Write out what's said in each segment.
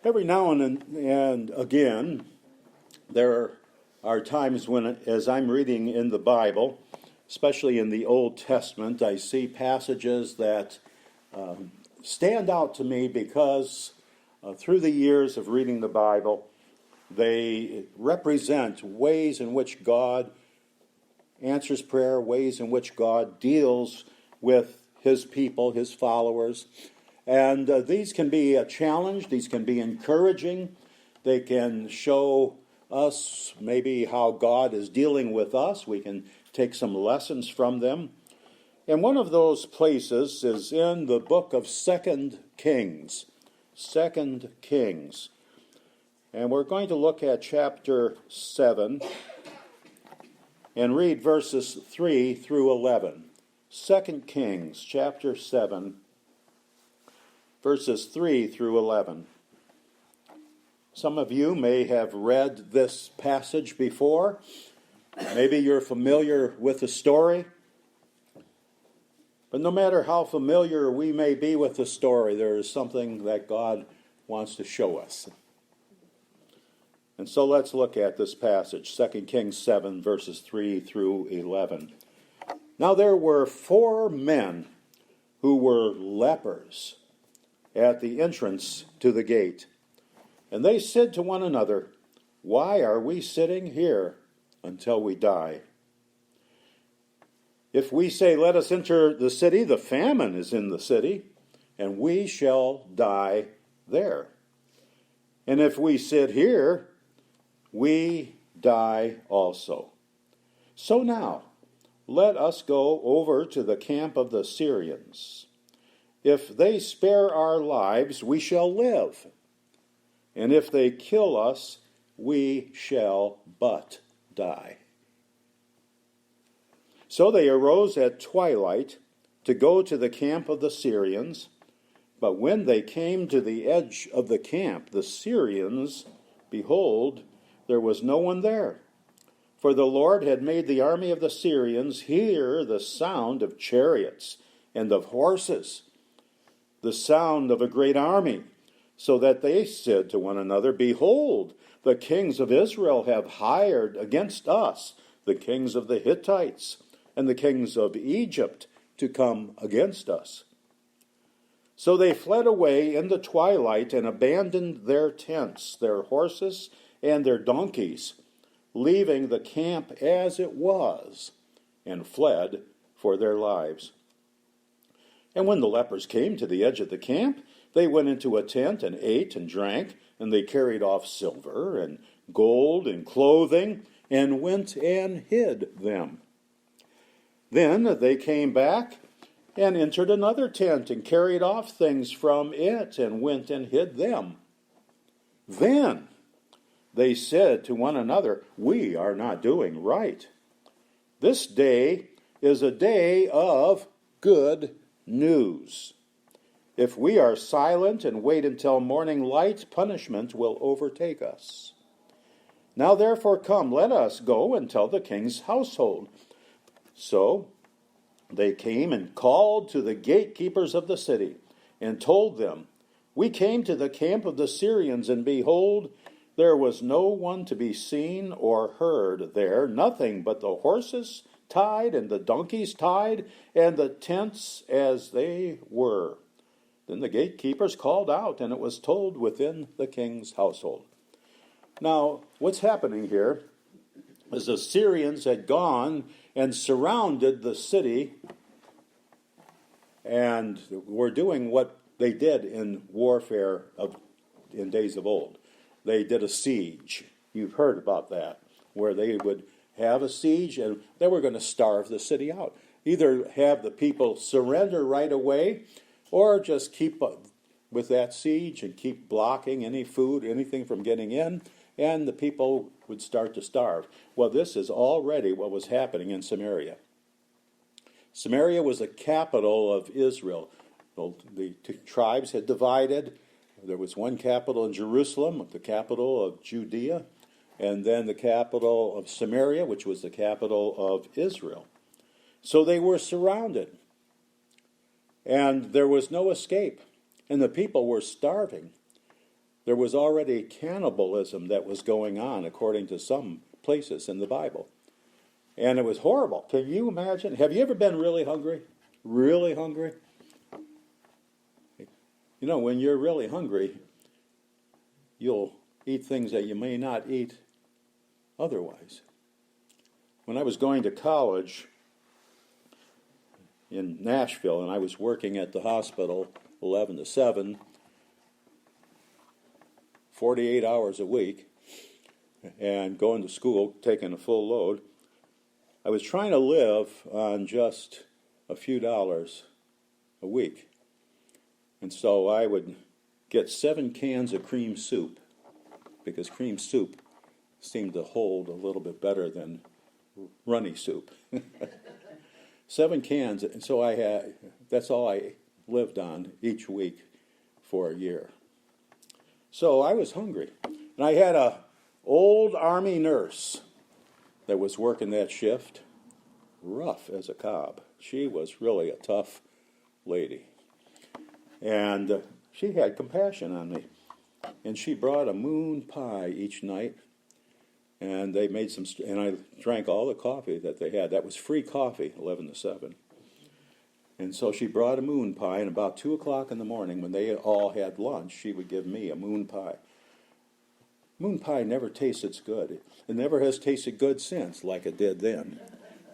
Every now and again, there are times when, as I'm reading in the Bible, especially in the Old Testament, I see passages that stand out to me because through the years of reading the Bible, they represent ways in which God answers prayer, ways in which God deals with his people, his followers. And these can be a challenge, these can be encouraging, they can show us maybe how God is dealing with us. We can take some lessons from them. And one of those places is in the book of 2 Kings. 2 Kings. And we're going to look at chapter 7 and read verses 3 through 11. 2 Kings chapter 7, verses 3 through 11. Some of you may have read this passage before. Maybe you're familiar with the story. But no matter how familiar we may be with the story, there is something that God wants to show us. And so let's look at this passage, 2 Kings 7, verses 3 through 11. Now there were 4 men who were lepers at the entrance to the gate. And they said to one another, "Why are we sitting here until we die? If we say, 'Let us enter the city,' the famine is in the city, and we shall die there. And if we sit here, we die also. So now, let us go over to the camp of the Syrians. If they spare our lives, we shall live. And if they kill us, we shall but die." So they arose at twilight to go to the camp of the Syrians. But when they came to the edge of the camp, the Syrians, behold, there was no one there. For the Lord had made the army of the Syrians hear the sound of chariots and of horses, the sound of a great army, so that they said to one another, "Behold, the kings of Israel have hired against us the kings of the Hittites and the kings of Egypt to come against us." So they fled away in the twilight and abandoned their tents, their horses, and their donkeys, leaving the camp as it was, and fled for their lives. And when the lepers came to the edge of the camp, they went into a tent and ate and drank, and they carried off silver and gold and clothing, and went and hid them. Then they came back and entered another tent and carried off things from it, and went and hid them. Then they said to one another, "We are not doing right. This day is a day of good news. If we are silent and wait until morning light, punishment will overtake us. Now therefore come, let us go and tell the king's household." So they came and called to the gatekeepers of the city, and told them, "We came to the camp of the Syrians, and behold, there was no one to be seen or heard there, nothing but the horses tied and the donkeys tied, and the tents as they were." Then the gatekeepers called out, and it was told within the king's household. Now, what's happening here is the Syrians had gone and surrounded the city, and were doing what they did in warfare in days of old. They did a siege. You've heard about that, where they would have a siege, and they were going to starve the city out. Either have the people surrender right away, or just keep with that siege and keep blocking any food, anything from getting in, and the people would start to starve. Well, this is already what was happening in Samaria. Samaria was the capital of Israel. The two tribes had divided. There was one capital in Jerusalem, the capital of Judea, and then the capital of Samaria, which was the capital of Israel. So they were surrounded, and there was no escape, and the people were starving. there was already cannibalism that was going on, according to some places in the Bible. And it was horrible. Can you imagine? Have you ever been really hungry? Really hungry? You know, when you're really hungry, you'll eat things that you may not eat otherwise. When I was going to college in Nashville, and I was working at the hospital 11 to 7, 48 hours a week, and going to school, taking a full load, I was trying to live on just a few dollars a week. And so I would get 7 cans of cream soup, because cream soup seemed to hold a little bit better than runny soup. 7 cans, and so that's all I lived on each week for a year. So I was hungry. And I had an old Army nurse that was working that shift, rough as a cob. She was really a tough lady. And she had compassion on me. And she brought a moon pie each night. And they made some, and I drank all the coffee that they had. That was free coffee, 11 to 7. And so she brought a moon pie, and about 2 o'clock in the morning, when they all had lunch, she would give me a moon pie. Moon pie never tasted good. It never has tasted good since, like it did then.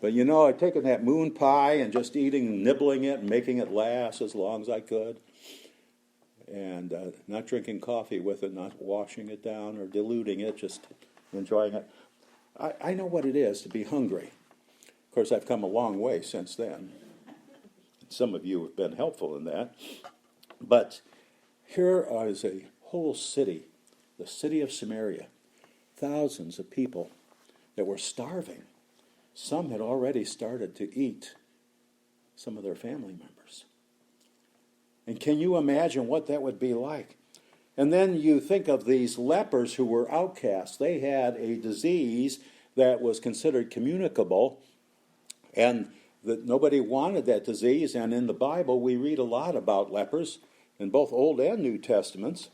But you know, I'd taken that moon pie and just nibbling it and making it last as long as I could. And not drinking coffee with it, not washing it down or diluting it, just enjoying it. I know what it is to be hungry. Of course, I've come a long way since then. Some of you have been helpful in that. But here is a whole city, the city of Samaria, thousands of people that were starving. Some had already started to eat some of their family members. And can you imagine what that would be like? And then you think of these lepers who were outcasts. They had a disease that was considered communicable, and that nobody wanted that disease. And in the Bible, we read a lot about lepers in both Old and New Testaments.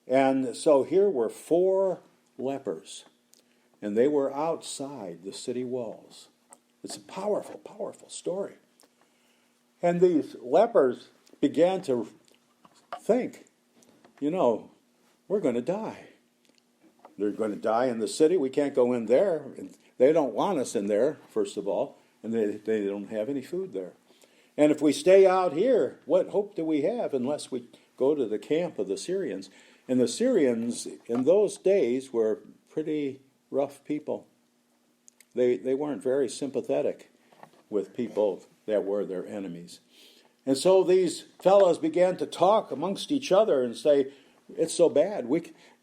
And so here were 4 lepers, and they were outside the city walls. It's a powerful, powerful story. And these lepers began to think, you know, we're going to die. They're going to die in the city. We can't go in there. They don't want us in there, first of all, and they don't have any food there. And if we stay out here, what hope do we have unless we go to the camp of the Syrians? And the Syrians in those days were pretty rough people. They weren't very sympathetic with people that were their enemies. And so these fellows began to talk amongst each other and say, it's so bad.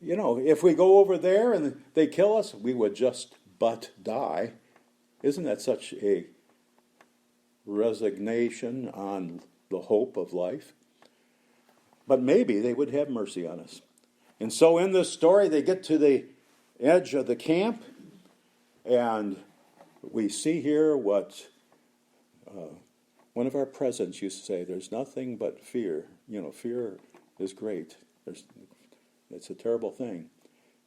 If we go over there and they kill us, we would just but die. Isn't that such a resignation on the hope of life? But maybe they would have mercy on us. And so in this story, they get to the edge of the camp, and we see here what one of our presidents used to say, there's nothing but fear. Fear is great. It's a terrible thing.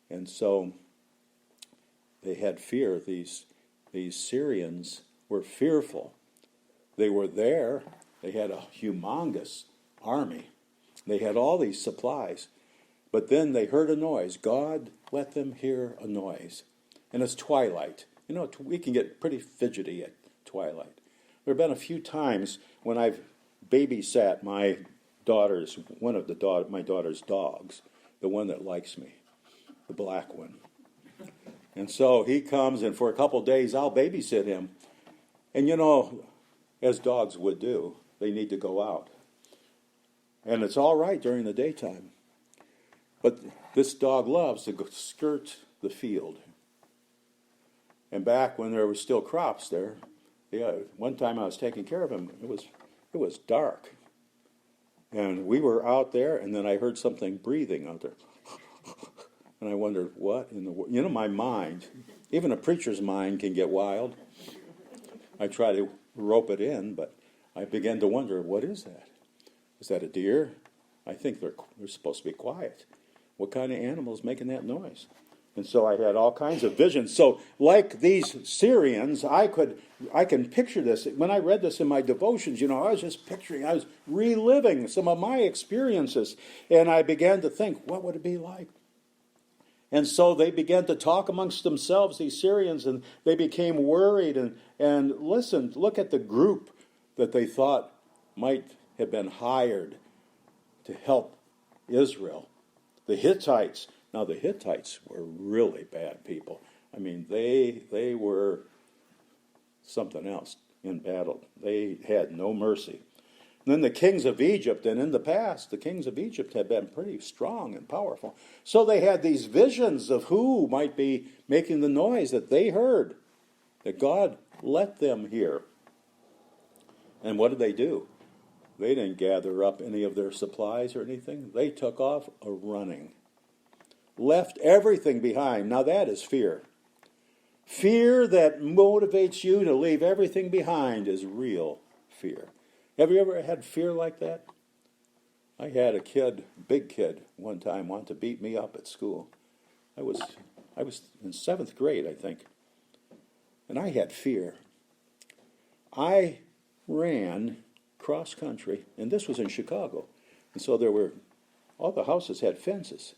And so they had fear. These Syrians were fearful. They were there. They had a humongous army. They had all these supplies. But then they heard a noise. God let them hear a noise. And it's twilight. We can get pretty fidgety at twilight. There have been a few times when I've babysat my daughter's dogs, the one that likes me, the black one. And so he comes, and for a couple of days I'll babysit him. And as dogs would do, they need to go out. And it's all right during the daytime. But this dog loves to skirt the field. And back when there were still crops there, one time I was taking care of him, it was dark. And we were out there, and then I heard something breathing out there. And I wondered, what in the world? My mind, even a preacher's mind can get wild. I try to rope it in, but I began to wonder, what is that? Is that a deer? I think they're supposed to be quiet. What kind of animal is making that noise? And so I had all kinds of visions. So like these Syrians, I can picture this. When I read this in my devotions, I was just picturing, I was reliving some of my experiences. And I began to think, what would it be like? And so they began to talk amongst themselves, these Syrians, and they became worried. And listened, look at the group that they thought might have been hired to help Israel. The Hittites. Now, the Hittites were really bad people. I mean, they were something else in battle. They had no mercy. And then the kings of Egypt, and in the past, the kings of Egypt had been pretty strong and powerful. So they had these visions of who might be making the noise that they heard, that God let them hear. And what did they do? They didn't gather up any of their supplies or anything. They took off a-running. Left everything behind. Now that is fear. Fear that motivates you to leave everything behind is real fear. Have you ever had fear like that? I had a kid, big kid, one time wanted to beat me up at school. I was in 7th grade, I think. And I had fear. I ran cross country, and this was in Chicago. And so all the houses had fences.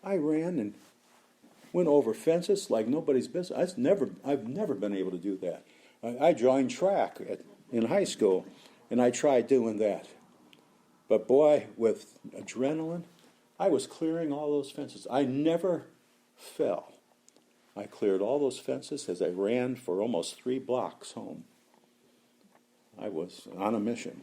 I ran and went over fences like nobody's business. I've never been able to do that. I joined track in high school, and I tried doing that. But boy, with adrenaline, I was clearing all those fences. I never fell. I cleared all those fences as I ran for almost 3 blocks home. I was on a mission.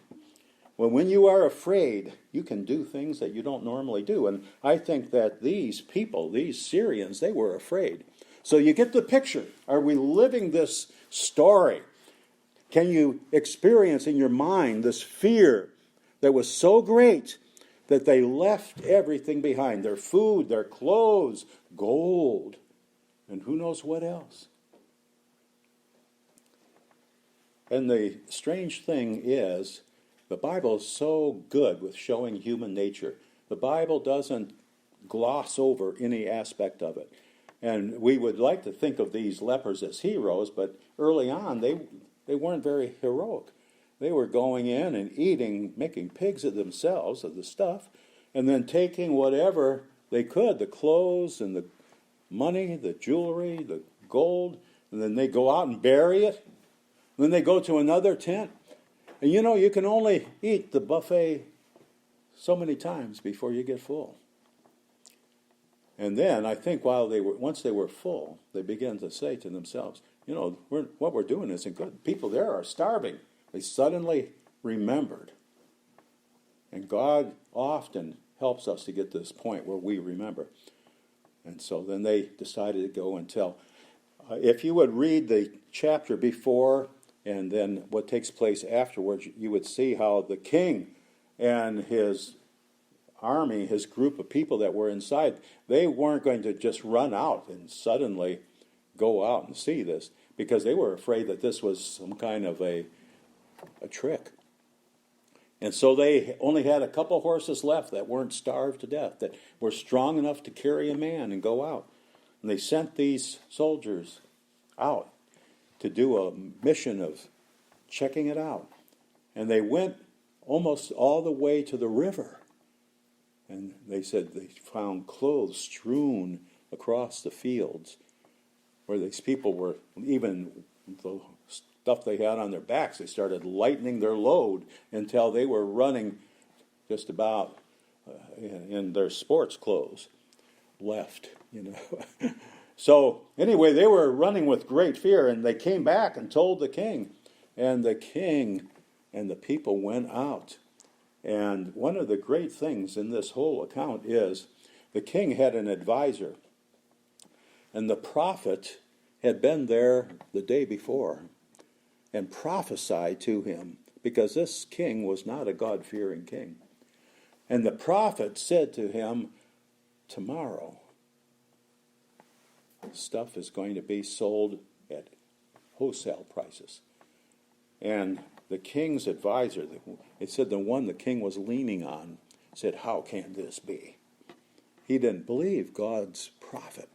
Well, when you are afraid, you can do things that you don't normally do. And I think that these people, these Syrians, they were afraid. So you get the picture. Are we living this story? Can you experience in your mind this fear that was so great that they left everything behind? Their food, their clothes, gold, and who knows what else. And the strange thing is, the Bible is so good with showing human nature. The Bible doesn't gloss over any aspect of it. And we would like to think of these lepers as heroes, but early on they weren't very heroic. They were going in and eating, making pigs of themselves, of the stuff, and then taking whatever they could, the clothes and the money, the jewelry, the gold, and then they go out and bury it. Then they go to another tent. And you can only eat the buffet so many times before you get full. And then I think once they were full, they began to say to themselves, what we're doing isn't good. People there are starving. They suddenly remembered. And God often helps us to get to this point where we remember. And so then they decided to go and tell. If you would read the chapter before and then what takes place afterwards, you would see how the king and his army, his group of people that were inside, they weren't going to just run out and suddenly go out and see this, because they were afraid that this was some kind of a trick. And so they only had a couple horses left that weren't starved to death, that were strong enough to carry a man and go out. And they sent these soldiers out to do a mission of checking it out. And they went almost all the way to the river. And they said they found clothes strewn across the fields where these people were, even the stuff they had on their backs, they started lightening their load until they were running just about in their sports clothes left, So anyway, they were running with great fear, and they came back and told the king. And the king and the people went out. And one of the great things in this whole account is the king had an advisor. And the prophet had been there the day before and prophesied to him, because this king was not a God-fearing king. And the prophet said to him, tomorrow, stuff is going to be sold at wholesale prices. And the king's advisor, it said the one the king was leaning on, said, "How can this be?" He didn't believe God's prophet.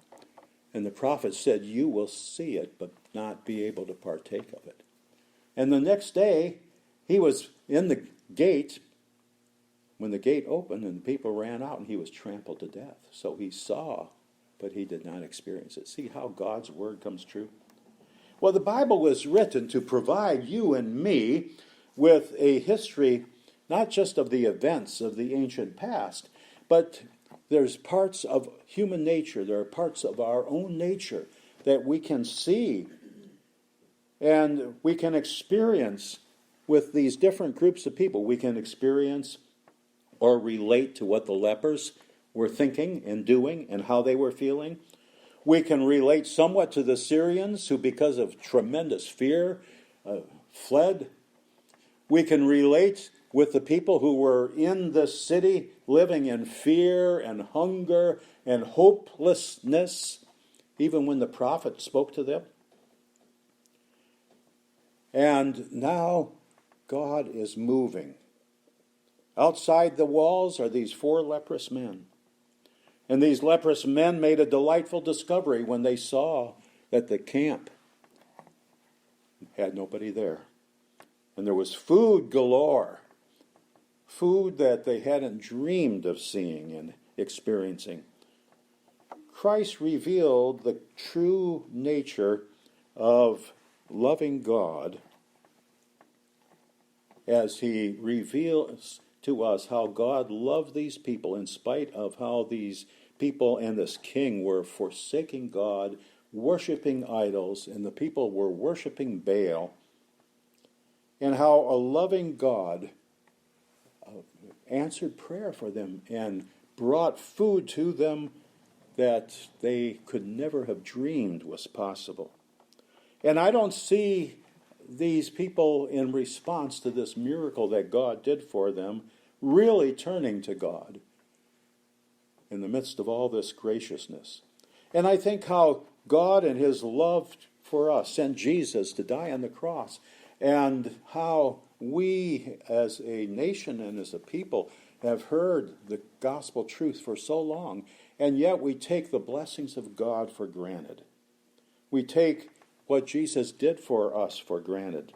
And the prophet said, "You will see it, but not be able to partake of it." And the next day, he was in the gate when the gate opened and the people ran out, and he was trampled to death. So he saw, but he did not experience it. See how God's word comes true? Well, the Bible was written to provide you and me with a history, not just of the events of the ancient past, but there's parts of human nature, there are parts of our own nature that we can see and we can experience with these different groups of people. We can experience or relate to what the lepers were thinking and doing and how they were feeling. We can relate somewhat to the Syrians who, because of tremendous fear, fled. We can relate with the people who were in the city living in fear and hunger and hopelessness, even when the prophet spoke to them. And now God is moving. Outside the walls are these 4 leprous men. And these leprous men made a delightful discovery when they saw that the camp had nobody there. And there was food galore. Food that they hadn't dreamed of seeing and experiencing. Christ revealed the true nature of loving God as he reveals to us how God loved these people in spite of how these people and this king were forsaking God, worshiping idols, and the people were worshiping Baal, and how a loving God answered prayer for them and brought food to them that they could never have dreamed was possible. And I don't see these people, in response to this miracle that God did for them, really turning to God in the midst of all this graciousness. And I think how God in his love for us sent Jesus to die on the cross, and how we as a nation and as a people have heard the gospel truth for so long, and yet we take the blessings of God for granted. We take what Jesus did for us for granted.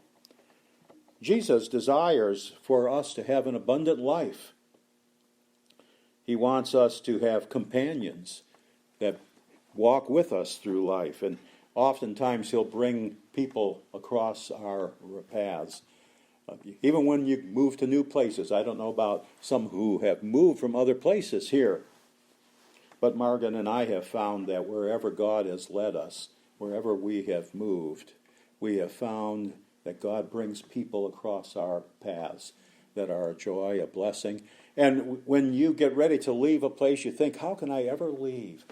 Jesus desires for us to have an abundant life. He wants us to have companions that walk with us through life. And oftentimes he'll bring people across our paths. Even when you move to new places. I don't know about some who have moved from other places here. But Margaret and I have found that wherever God has led us, wherever we have moved, we have found that God brings people across our paths that are a joy, a blessing. And when you get ready to leave a place, you think, how can I ever leave?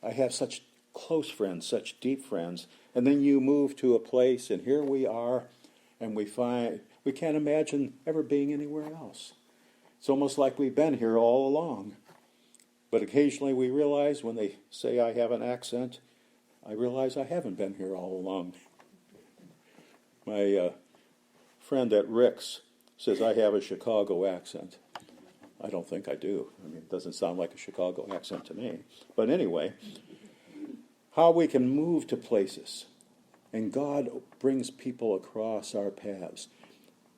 I have such close friends, such deep friends. And then you move to a place, and here we are, and we find we can't imagine ever being anywhere else. It's almost like we've been here all along. But occasionally we realize when they say I have an accent, I realize I haven't been here all along. My friend at Rick's says I have a Chicago accent. I don't think I do. I mean, it doesn't sound like a Chicago accent to me. But anyway, how we can move to places. And God brings people across our paths.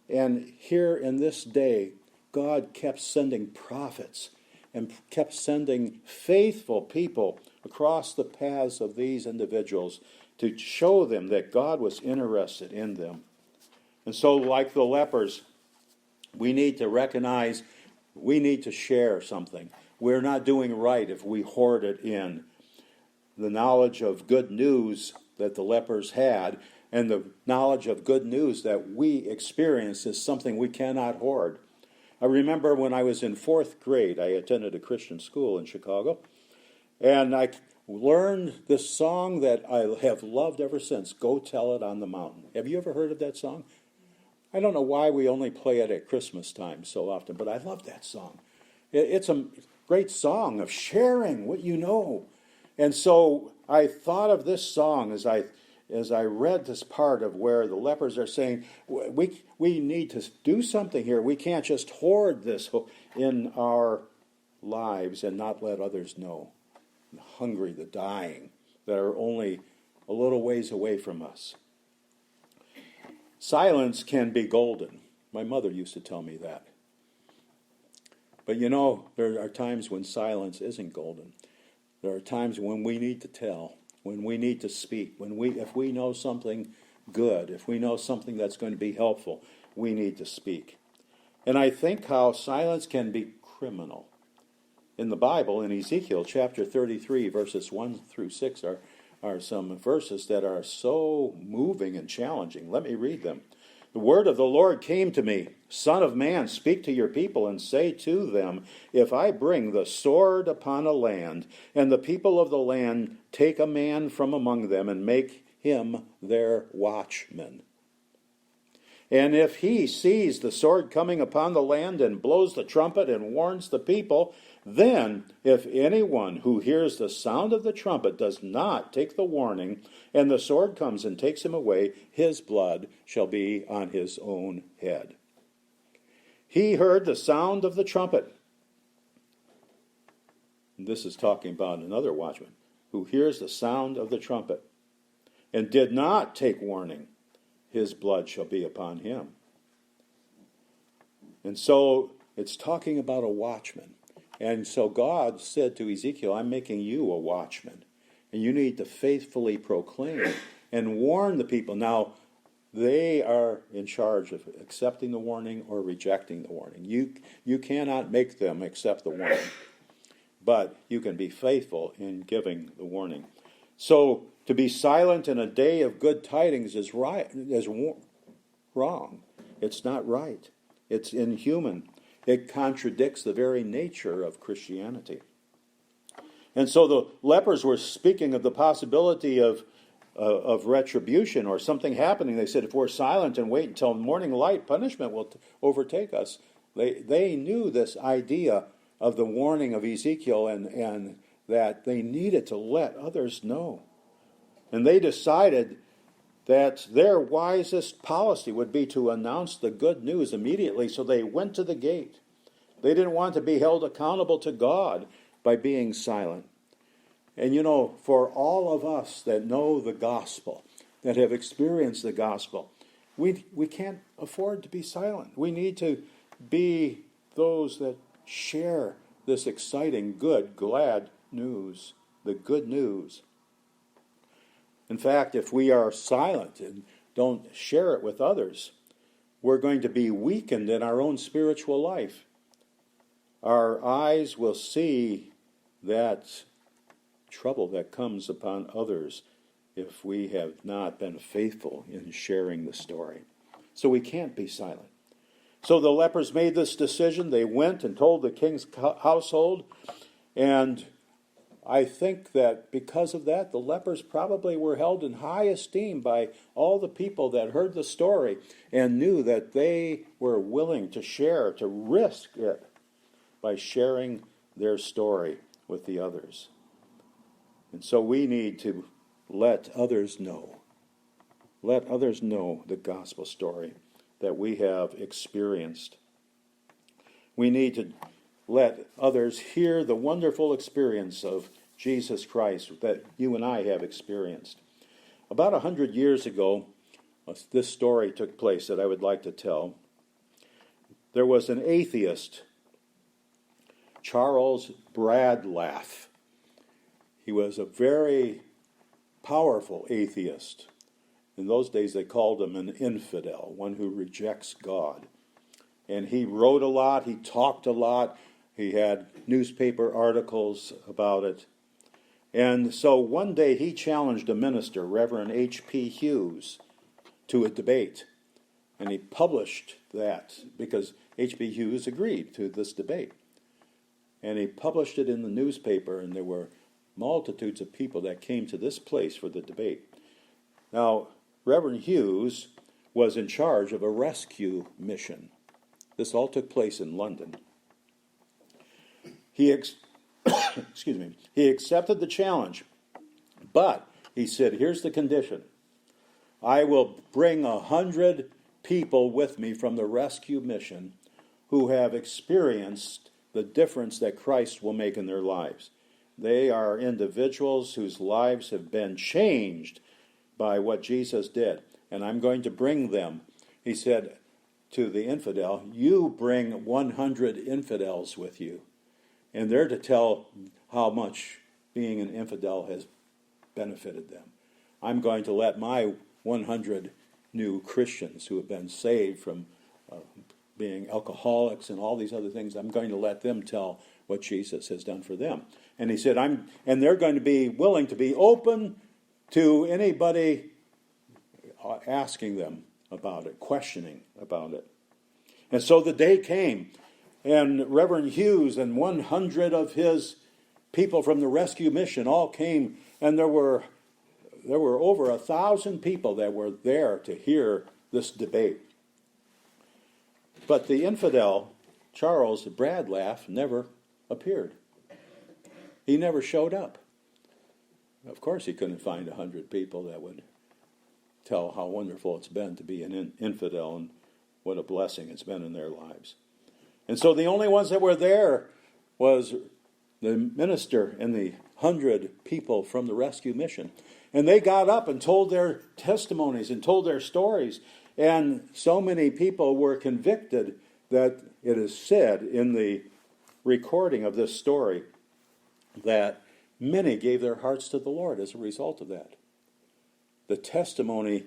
And here in this day, God kept sending prophets and kept sending faithful people across the paths of these individuals to show them that God was interested in them. And so, like the lepers, we need to recognize we need to share something. We're not doing right if we hoard it in. The knowledge of good news that the lepers had and the knowledge of good news that we experience is something we cannot hoard. I remember when I was in 4th grade, I attended a Christian school in Chicago, and I learned this song that I have loved ever since, Go Tell It on the Mountain. Have you ever heard of that song? I don't know why we only play it at Christmas time so often, but I love that song. It's a great song of sharing what you know. And so I thought of this song as I as I read this part of where the lepers are saying, we need to do something here. We can't just hoard this in our lives and not let others know. The hungry, the dying, that are only a little ways away from us. Silence can be golden. My mother used to tell me that. But you know, there are times when silence isn't golden. There are times when we need to tell, when we need to speak, if we know something good, if we know something that's going to be helpful, we need to speak. And I think how silence can be criminal. In the Bible, in Ezekiel chapter 33, verses 1 through 6 are some verses that are so moving and challenging. Let me read them. The word of the Lord came to me, Son of man, speak to your people and say to them, if I bring the sword upon a land, and the people of the land take a man from among them and make him their watchman, and if he sees the sword coming upon the land and blows the trumpet and warns the people, then if anyone who hears the sound of the trumpet does not take the warning, and the sword comes and takes him away, his blood shall be on his own head. He heard the sound of the trumpet. And this is talking about another watchman who hears the sound of the trumpet and did not take warning. His blood shall be upon him. And so it's talking about a watchman. And so God said to Ezekiel, I'm making you a watchman. And you need to faithfully proclaim and warn the people. Now, they are in charge of accepting the warning or rejecting the warning. You cannot make them accept the warning. But you can be faithful in giving the warning. So to be silent in a day of good tidings is wrong. It's not right. It's inhuman. It contradicts the very nature of Christianity. And so the lepers were speaking of the possibility of retribution or something happening. They said, if we're silent and wait until morning light, punishment will overtake us. They knew this idea of the warning of Ezekiel and that they needed to let others know. And they decided that their wisest policy would be to announce the good news immediately, so they went to the gate. They didn't want to be held accountable to God by being silent. And you know, for all of us that know the gospel, that have experienced the gospel, we can't afford to be silent. We need to be those that share this exciting, good, glad news, the good news. In fact, if we are silent and don't share it with others, we're going to be weakened in our own spiritual life. Our eyes will see that trouble that comes upon others if we have not been faithful in sharing the story. So we can't be silent. So the lepers made this decision. They went and told the king's household, and I think that because of that, the lepers probably were held in high esteem by all the people that heard the story and knew that they were willing to share, to risk it by sharing their story with the others. And so we need to let others know. Let others know the gospel story that we have experienced. We need to let others hear the wonderful experience of Jesus Christ that you and I have experienced. About 100 years ago, this story took place that I would like to tell. There was an atheist, Charles Bradlaugh. He was a very powerful atheist. In those days, they called him an infidel, one who rejects God. And he wrote a lot, he talked a lot, he had newspaper articles about it. And so one day he challenged a minister, Reverend H.P. Hughes, to a debate. And he published that because H.P. Hughes agreed to this debate. And he published it in the newspaper, and there were multitudes of people that came to this place for the debate. Now, Reverend Hughes was in charge of a rescue mission. This all took place in London. He accepted the challenge, but he said, here's the condition. I will bring 100 people with me from the rescue mission who have experienced the difference that Christ will make in their lives. They are individuals whose lives have been changed by what Jesus did. And I'm going to bring them. He said to the infidel, you bring 100 infidels with you. And they're to tell how much being an infidel has benefited them. I'm going to let my 100 new Christians who have been saved from being alcoholics and all these other things, I'm going to let them tell what Jesus has done for them. And he said, and they're going to be willing to be open to anybody asking them about it, questioning about it. And so the day came, and Reverend Hughes and 100 of his people from the rescue mission all came, and there were over 1,000 people that were there to hear this debate. But the infidel, Charles Bradlaugh, never appeared. He never showed up. Of course, he couldn't find 100 people that would tell how wonderful it's been to be an infidel and what a blessing it's been in their lives. And so the only ones that were there was the minister and the 100 people from the rescue mission. And they got up and told their testimonies and told their stories. And so many people were convicted that it is said in the recording of this story that many gave their hearts to the Lord as a result of that. The testimony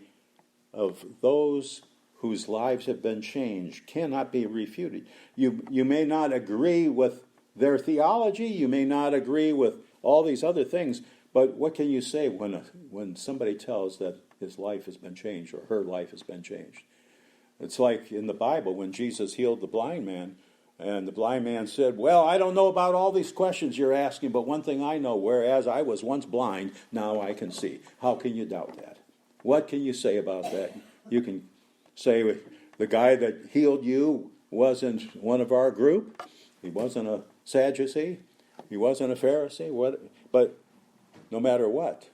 of those whose lives have been changed cannot be refuted. You may not agree with their theology, you may not agree with all these other things, but what can you say when somebody tells that his life has been changed or her life has been changed? It's like in the Bible when Jesus healed the blind man, and the blind man said, well, I don't know about all these questions you're asking, but one thing I know, whereas I was once blind, now I can see. How can you doubt that? What can you say about that? You can say the guy that healed you wasn't one of our group. He wasn't a Sadducee. He wasn't a Pharisee. But no matter what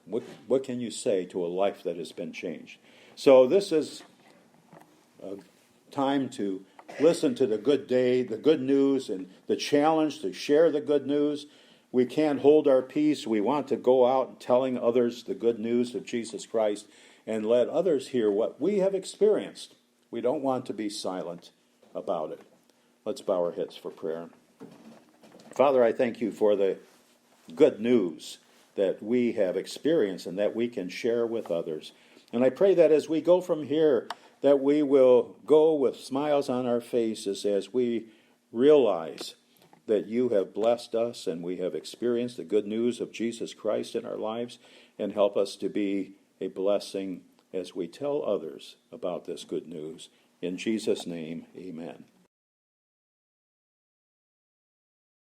can you say to a life that has been changed? So this is a time to listen to the good news, and the challenge to share the good news. We can't hold our peace. We want to go out and telling others the good news of Jesus Christ and let others hear what we have experienced. We don't want to be silent about it. Let's bow our heads for prayer. Father, I thank you for the good news that we have experienced and that we can share with others. And I pray that as we go from here, that we will go with smiles on our faces as we realize that you have blessed us and we have experienced the good news of Jesus Christ in our lives, and help us to be a blessing as we tell others about this good news. In Jesus' name, amen.